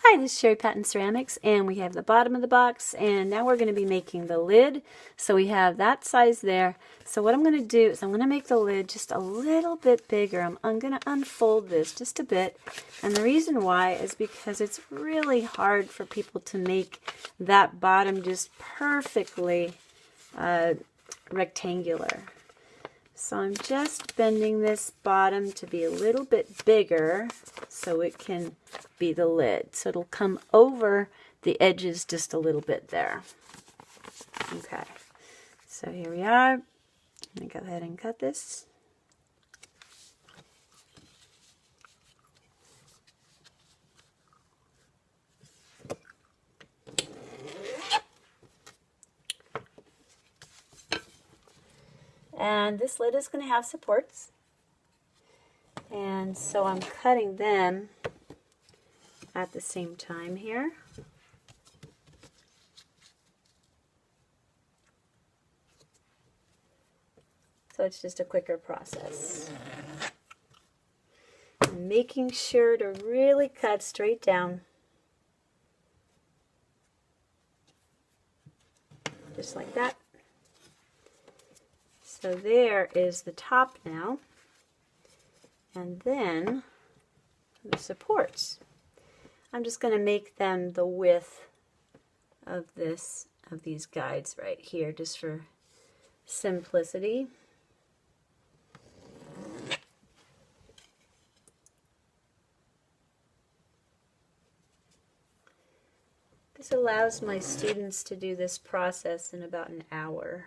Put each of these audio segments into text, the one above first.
Hi, this is Sherry Patton Ceramics, and we have the bottom of the box, and now we're going to be making the lid. So we have that size there. So what I'm going to do is I'm going to make the lid just a little bit bigger. I'm going to unfold this just a bit, and the reason why is because it's really hard for people to make that bottom just perfectly rectangular. So I'm just bending this bottom to be a little bit bigger so it can be the lid. So it'll come over the edges just a little bit there. Okay, so here we are. I'm going to go ahead and cut this. And this lid is going to have supports. And so I'm cutting them at the same time here. So it's just a quicker process. And making sure to really cut straight down. Just like that. So there is the top now, and then the supports. I'm just going to make them the width of these guides right here, just for simplicity. This allows my students to do this process in about an hour.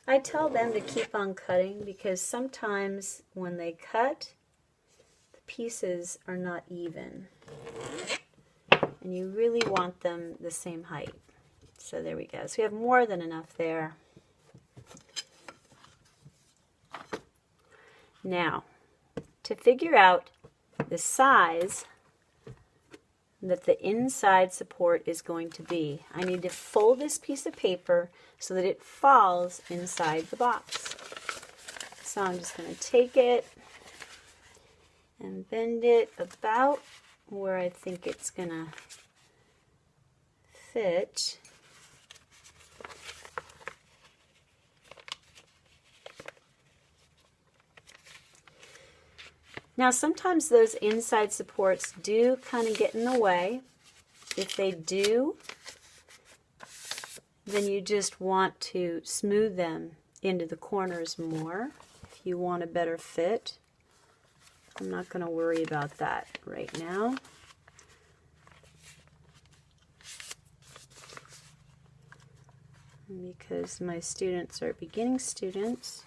I tell them to keep on cutting because sometimes when they cut, the pieces are not even. And you really want them the same height. So there we go. So we have more than enough there. Now, to figure out the size that the inside support is going to be, I need to fold this piece of paper so that it falls inside the box. So I'm just going to take it and bend it about where I think it's going to fit. Now sometimes those inside supports do kind of get in the way. If they do, then you just want to smooth them into the corners more if you want a better fit. I'm not going to worry about that right now. Because my students are beginning students.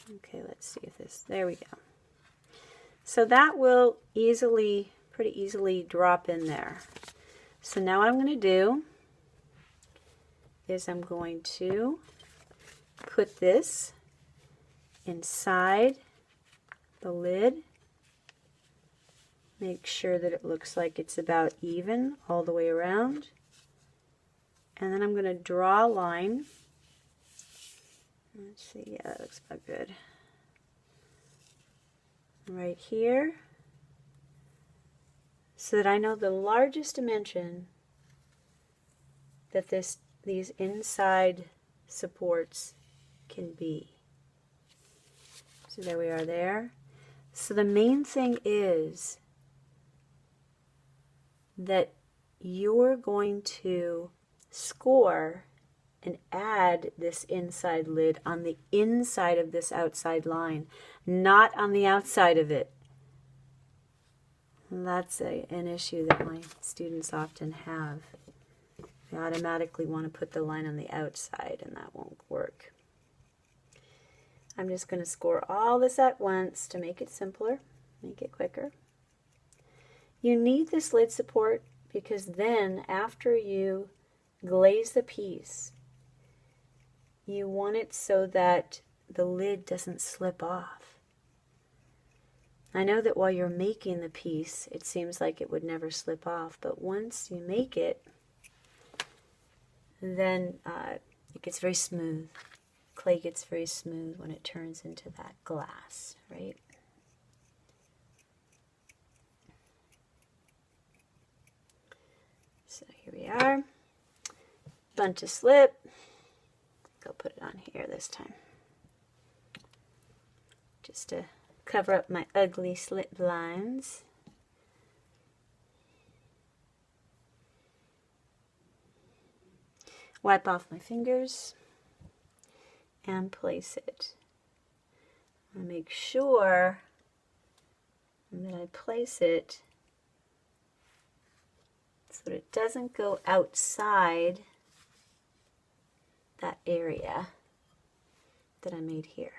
Okay, let's see if this, there we go. So that will pretty easily drop in there. So now what I'm going to do is I'm going to put this inside the lid. Make sure that it looks like it's about even all the way around. And then I'm going to draw a line. Let's see, yeah, that looks about good. Right here, so that I know the largest dimension that these inside supports can be. So there we are there. So the main thing is that you're going to score and add this inside lid on the inside of this outside line, not on the outside of it. And that's an issue that my students often have. They automatically want to put the line on the outside, and that won't work. I'm just going to score all this at once to make it simpler, make it quicker. You need this lid support because then after you glaze the piece, you want it so that the lid doesn't slip off. I know that while you're making the piece, it seems like it would never slip off, but once you make it, then it gets very smooth. Clay gets very smooth when it turns into that glass, right? So here we are, bunch of slip. I'll put it on here this time, just to cover up my ugly slip lines. Wipe off my fingers and place it. I make sure that I place it so that it doesn't go outside that area that I made here.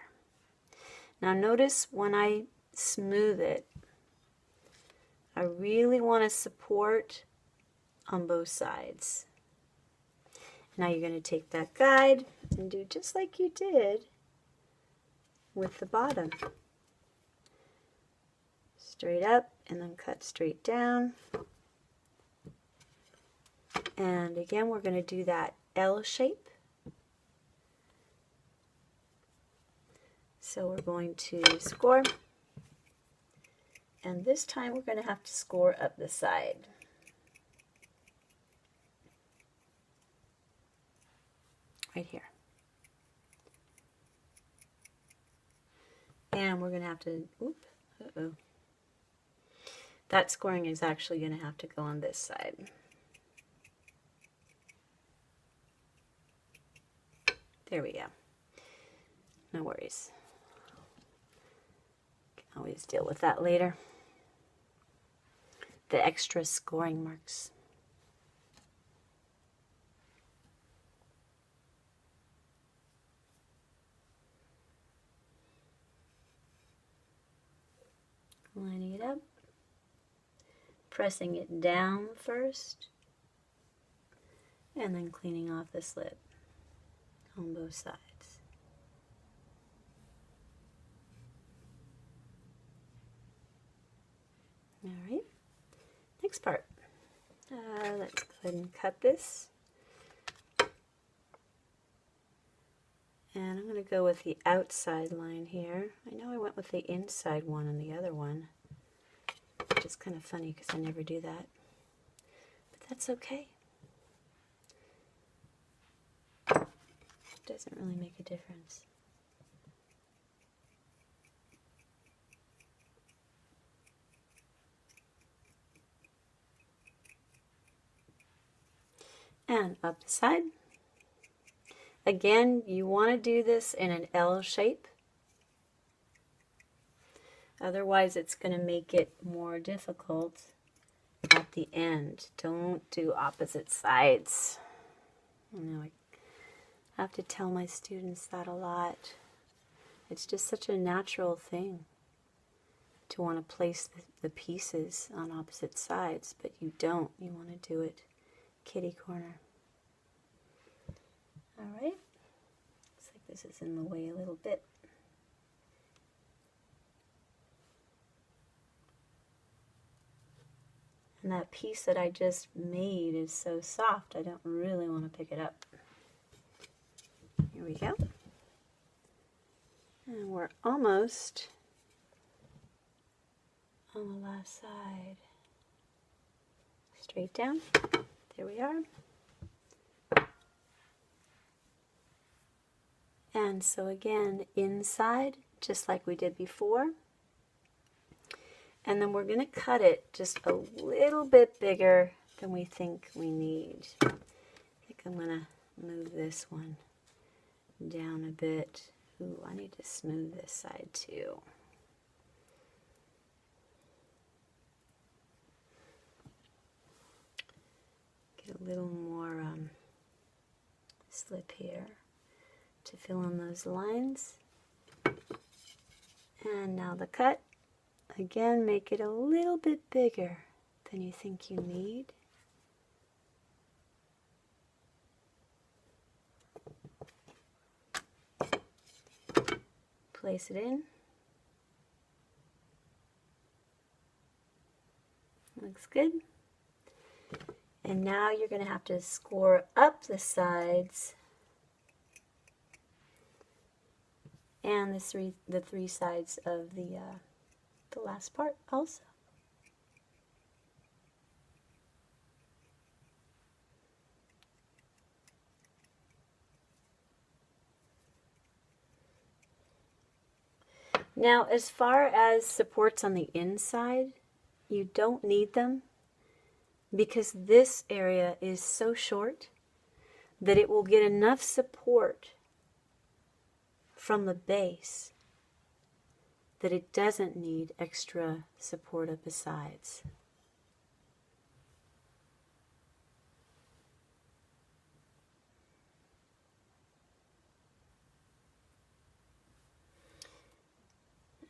Now notice when I smooth it, I really want to support on both sides. Now you're going to take that guide and do just like you did with the bottom. Straight up and then cut straight down. And again, we're going to do that L shape. So we're going to score. And this time we're going to have to score up the side. Right here. And we're going to have to, that scoring is actually going to have to go on this side. There we go. No worries. Can always deal with that later. The extra scoring marks. Lining it up, pressing it down first, and then cleaning off the slip on both sides. All right, next part. Let's go ahead and cut this. And I'm going to go with the outside line here. I know I went with the inside one on the other one, which is kind of funny because I never do that. But that's okay. It doesn't really make a difference. And up the side. Again, you want to do this in an L shape. Otherwise, it's going to make it more difficult at the end. Don't do opposite sides. I know I have to tell my students that a lot. It's just such a natural thing to want to place the pieces on opposite sides, but you don't. You want to do it kitty corner. All right, looks like this is in the way a little bit. And that piece that I just made is so soft, I don't really want to pick it up. Here we go. And we're almost on the last side. Straight down. There we are. And so again, inside, just like we did before. And then we're going to cut it just a little bit bigger than we think we need. I think I'm going to move this one down a bit. Ooh, I need to smooth this side too. Get a little more slip here to fill in those lines. And now the cut. Again, make it a little bit bigger than you think you need. place it in. Looks good. And now you're going to have to score up the sides and the three sides of the last part also. Now, as far as supports on the inside, you don't need them because this area is so short that it will get enough support from the base that it doesn't need extra support at the sides.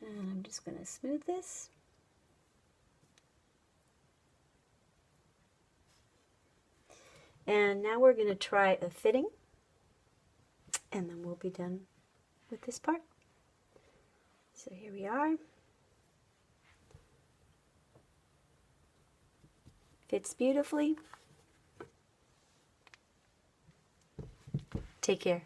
And I'm just going to smooth this. And now we're going to try a fitting, and then we'll be done with this part. So here we are. Fits beautifully. Take care.